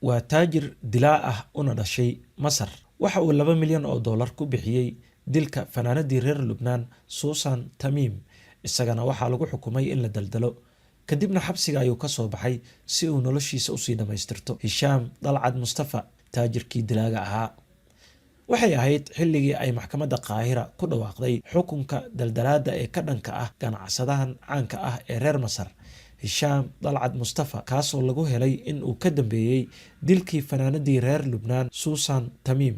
waa taajir dilaa ah una dhashay Masar. Waxa uu $2 milyan ku bixiyay dilka fanaanadii reer Lubnaan Susan Tamim, isagana waxaa lagu xukumay in la daldalo. kadibna xabsiga ayuu ka soo baxay si uu noloshiisa u sii dhamaystirto. Hisham Dalcad Mustafa, taajirkii dilaaga ahaa. waxay ahayd xilligii ay maxkamadda Qaahira ku dhawaaqday xukunka daldalaada ee ka dhanka ah ganacsadahan caanka ah ee reer Masar, Hisham Dalcad Mustafa, kaasoo lagu helay in uu ka dambeeyay dilkii fanaanadii reer Lubnaan Susan Tamim.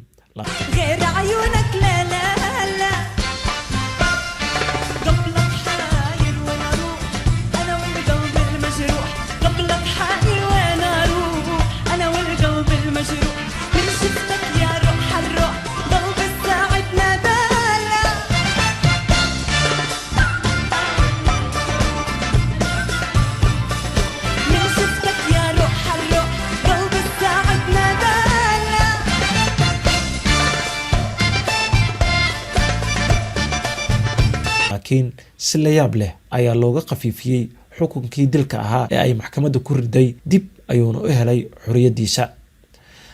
laakiin si la yaab leh ayaa looga qafiifiyay xukunkii dilka ahaa ee ay maxkamaddu ku riday, dib ayuuna u helay xorriyadiisa.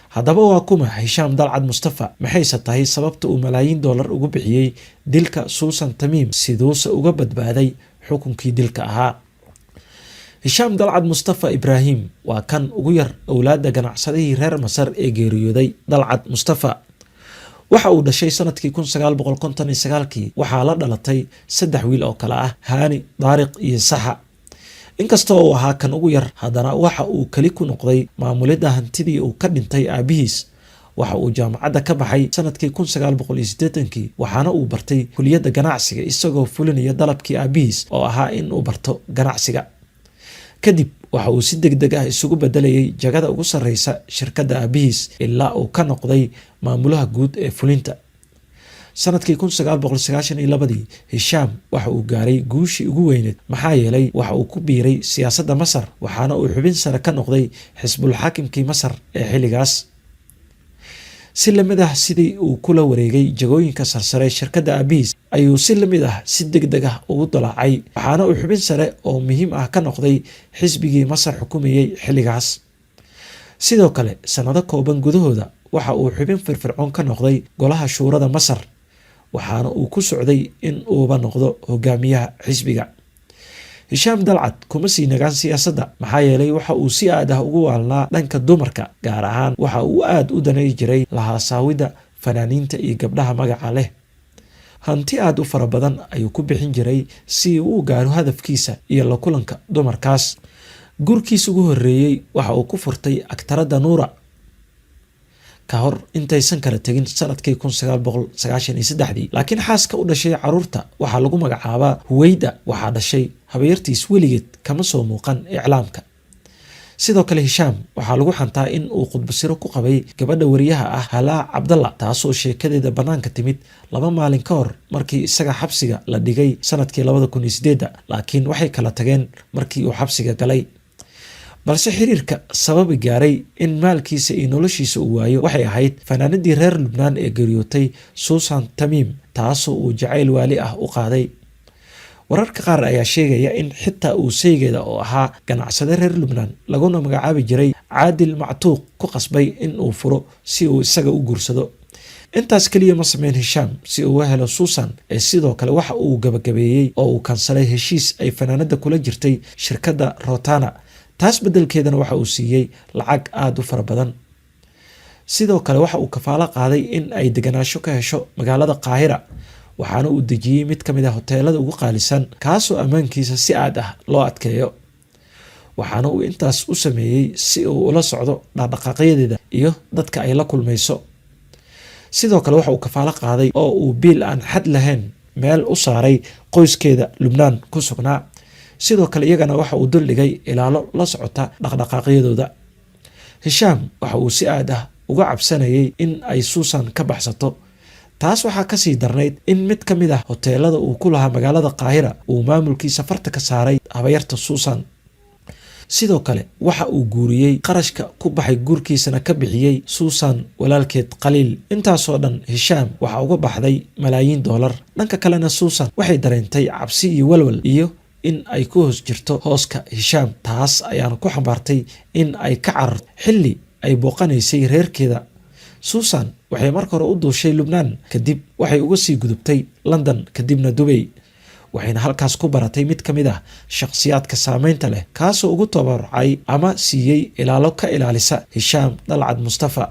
haddaba waa kuma Hisham Dalcad Mustafa? maxayse tahay sababta uu malaayiin dollar ugu bixiyay dilka Susan Tamim? siduuse uga badbaaday xukunkii dilka ahaa? Hisham Dalcad Mustafa Ibrahim waa kan ugu yar awlaadda ganacsadihii reer Masar ee geeriyooday. Dalcad Mustafa waxa uu dhashay sanadkii 1959. waxaa la dhalatay 3 wiil oo kala ah Hani, Daariq iyo Saxa. inkastoo uu ahaa kan ugu yar, haddana waxa uu kali ku noqday maamulidda hantidii uu ka dhintay aabihiis. waxa uu jaamacadda ka baxay sanadkii 1980, waxaana uu bartay kuliyadda ganacsiga isagoo fulinaya dalabkii aabihiis oo ahaa in uu barto ganacsiga. kadib waxa uu si degdeg ah isugu bedelayay jagada ugu sarreysa shirkadda aabihiis ilaa uu ka noqday maamulaha guud ee fulinta. sanadkii 1992 Hisham waxa uu gaaray guushii ugu weyneed maxaa yeelay waxa uu ku biiray siyaasadda Masar, waxaana uu xubin sare ka noqday xisbul xaakimkii Masar ee xilligaas. si lamid ah sidii uu kula wareegay jagooyinka sarsare shirkadda aabihiis ayuu si lamid ah si degdeg ah ugu dalaacay, waxaana uu xubin sare oo muhiim ah ka noqday xisbigii Masar xukumayay xilligaas. sidoo kale sanado kooban gudahooda waxa uu xubin firfircoon ka noqday golaha shuurada Masar, waxaana uu ku socday in uuba noqdo hogaamiyaha xisbiga. Hisham Dalcad kuma sii nagaan siyaasadda maxaa yeelay waxa uu si aad ah ugu waalnaa dhanka dumarka, gaar ahaan waxa uu aad u danay jiray lahaasaawida fanaaniinta iyo gabdhaha magaca leh. hanti aad u fara badan ayuu ku bixin jiray si uu u gaaro hadafkiisa iyo la kulanka dumarkaas. gurkiis ugu horreeyay waxa uu ku furtay aktarada Nuura ka hor intaysan kala tegin sanadkii 1993. laakiin xaaska u dhashay caruurta waxaa lagu magacaabaa Huweyda, waxaa dhashay habeertiis weligeed kama soo muuqan iclaamka. sidoo kale Hisham waxaa lagu xantaa in uu khudbasiro ku qabay gabadha wariyaha ah Halaa Cabdalla, taasoo sheekadeeda banaanka timid 2 maalin ka hor markii isaga xabsiga la dhigay sanadkii 2008, laakiin waxay kala tageen markii uu xabsiga galay. balse xiriirka sababi gaaray in maalkiisa iyo noloshiisa uu waayo waxay ahayd fanaanadii reer Lubnaan ee geeriyootay Susan Tamim, taasoo uu jacayl waali ah u qaaday. wararka qaar ayaa sheegaya in xitaa uu saygeeda oo ahaa ganacsade reer Lubnaan laguna magacaabi jiray Caadil Mactuuq ku qasbay in uu furo si uu isaga u guursado. intaas kaliya ma sameyn Hisham si uu u helo Susan, ee sidoo kale waxa uu gabagabeeyay oo uu kansalay heshiis ay fanaanada kula jirtay shirkadda Rotana. taas bedelkeedana waxa uu siiyay lacag aad u fara badan. sidoo kale waxa uu kafaalo qaaday in ay deganaansho ka hesho magaalada Qaahira, waxaana uu dejiyay mid ka mid ah hoteelada ugu qaalisan, kaasoo ammaankiisa si aad ah loo adkeeyo. waxaana uu intaas u sameeyay si uu ula socdo dhaqdhaqaaqyadeeda iyo dadka ay la kulmayso. sidoo kale waxa uu kafaalo qaaday oo uu biil aan xad lahayn meel u saaray qoyskeeda Lubnaan ku sugnaa. sidoo kale iyagana waxa uu duldhigay ilaalo la socota dhaqdhaqaaqyadooda. Hisham waxa uu si aad ah uga cabsanayay in ay Susan ka baxsato. taas waxaa kasii darnayd in mid ka mid ah hoteelada uu ku lahaa magaalada Qaahira uu maamulkiisa farta ka saaray habayarta Susan. sidoo kale waxa uu guuriyay qarashka ku baxay guurkiisana ka bixiyay Susan walaalkeed Qaliil. intaasoo dhan Hisham waxa uga baxday malaayiin dollar. dhanka kalena Susan waxay dareentay cabsi iyo walwal iyo in ay ku hoos jirto hooska Hisham. taas ayaana ku xambaartay in ay ka cararto xilli ay booqanaysay reerkeeda. Susan waxay marka hore u duushay Lubnaan, kadib waxay uga sii gudubtay London kadibna Dubai, waxayna halkaas ku baratay mid ka mid ah shakhsiyaadka saameynta leh kaasoo ugu tabarucay ama siiyey ilaalo ka ilaalisa Hishaam Dalcad Mustafa.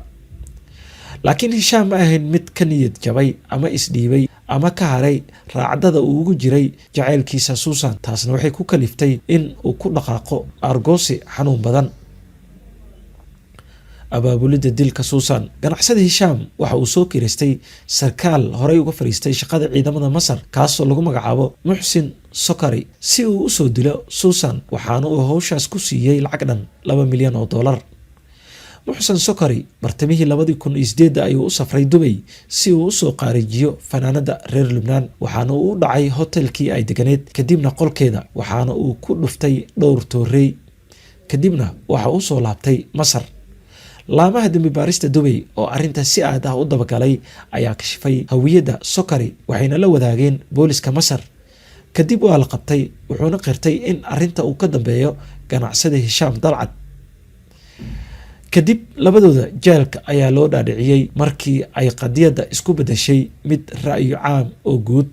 laakiin Hishaam ma ahayn mid ka niyad jabay ama isdhiibay ama ka haray raacdada uu ugu jiray jacaylkiisa Susan. taasna waxay ku kaliftay in uu ku dhaqaaqo argoosi xanuun badan. abaabulidda dilka Susan. ganacsada Hishaam waxa uu soo kireystay sarkaal horey uga fariistay shaqada ciidamada Masar kaasoo lagu magacaabo Muxsin Sokari si uu u soo dilo Susan, waxaana uu hawshaas ku siiyey lacag dhan $2 milyan. Muxsin Sokari bartamihii 2008 ayuu u safray Dubai si uu u soo qaarijiyo fanaanada reer Lubnaan, waxaana uu u dhacay hotelkii ay deganeed kadibna qolkeeda, waxaana uu ku dhuftay dhowr toorey kadibna waxa uu soo laabtay Masar. laamaha dambi baarista Dubai oo arrinta si aad ah u dabagalay ayaa kashifay hawiyadda Sokari, waxayna la wadaageen booliska Masar. kadib waa la qabtay, wuxuuna qirtay in arrinta uu ka dambeeyo ganacsada Hishaam Dalcad. kadib labadooda jeelka ayaa loo dhaadhiciyey markii ay qadiyadda isku bedeshay mid ra'yi caam oo guud.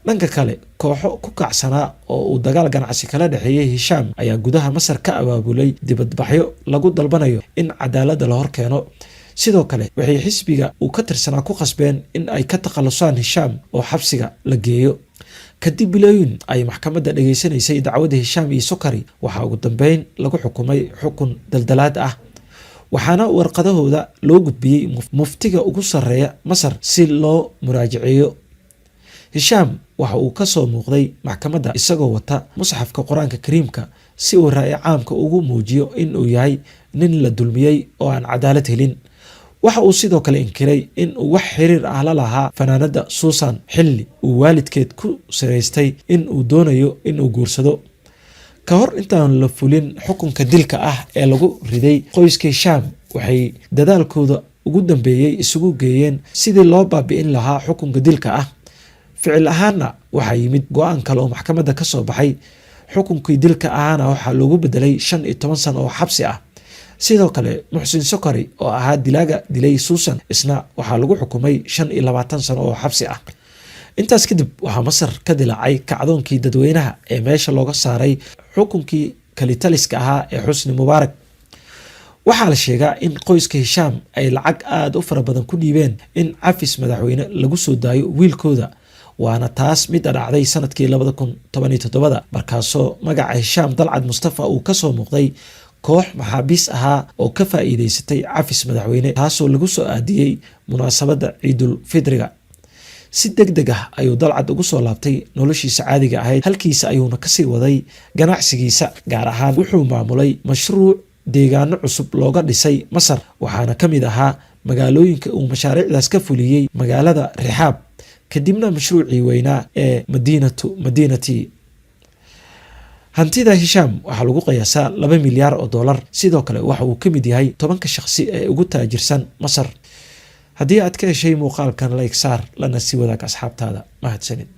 dhanka kale, kooxo ku kacsanaa oo uu dagaal ganacsi kala dhexeeyey Hishaam ayaa gudaha Masar ka abaabulay dibadbaxyo lagu dalbanayo in cadaaladda la hor keeno. sidoo kale waxay xisbiga uu ka tirsanaa ku qasbeen in ay ka takhalusaan Hishaam oo xabsiga la geeyo. kadib bilooyin ay maxkamadda dhageysanaysay dacwadda Hishaam iyo Sokari, waxaa ugu dambeyn lagu xukumay xukun daldalaad ah, waxaana warqadahooda loo gudbiyey muftiga ugu sarreeya Masar si loo muraajaceeyo. Hishaam waxa uu ka soo muuqday maxkamadda isagoo wata musxafka Quraanka Kariimka si uu ra'yi caamka ugu muujiyo in uu yahay nin la dulmiyey oo aan cadaalad helin. waxa uu sidoo kale inkiray in uu wax xiriir ah la lahaa fanaanada Susan xilli uu waalidkeed ku saraystay in uu doonayo in uu guursado. ka hor intaan la fulin xukunka dilka ah ee lagu riday, qoyska Hishaam waxay dadaalkooda ugu dambeeyey isugu geeyeen sidii loo baabi'in lahaa xukunka dilka ah. ficil ahaanna waxaa yimid go-aan kale oo maxkamadda ka soo baxay. xukunkii dilka ahana waxaa loogu bedelay 15 sano oo xabsi ah. sidoo kale Muxsin Sokari oo ahaa dilaaga dilay Susan isna waxaa lagu xukumay 25 sano oo xabsi ah. intaas kadib waxaa Masar ka dilaacay kacdoonkii dadweynaha ee meesha looga saaray xukunkii kalitaliska ahaa ee Xusni Mubaarak. waxaa la sheegaa in qoyska Hishaam ay lacag aad u fara badan ku dhiibeen in cafis madaxweyne lagu soo daayo wiilkooda, waana taas mid dhacday sanadkii 2017 markaasoo magaca Hishaam Dalcad Mustafa uu ka soo muuqday koox maxaabiis ahaa oo ka faa'iideysatay cafis madaxweyne, taasoo lagu soo aadiyey munaasabadda Ciidul Fidriga. si degdeg ah ayuu Dalcad ugu soo laabtay noloshiisa caadiga ahayd, halkiisa ayuuna kasii waday ganacsigiisa. gaar ahaan wuxuu maamulay mashruuc deegaano cusub looga dhisay Masar, waxaana ka mid ahaa magaalooyinka uu mashaariicdaas ka fuliyey magaalada Rixaab, kadibna mashruucii weynaa ee Madiinati. hantida Hishaam waxaa lagu qiyaasaa $2 milyan. sidoo kale waxa uu ka mid yahay 10 shakhsi ee ugu taajirsan Masar. haddii aad ka heshay muuqaalkan like saar lana sii wadaag asxaabtaada. mahadsanid.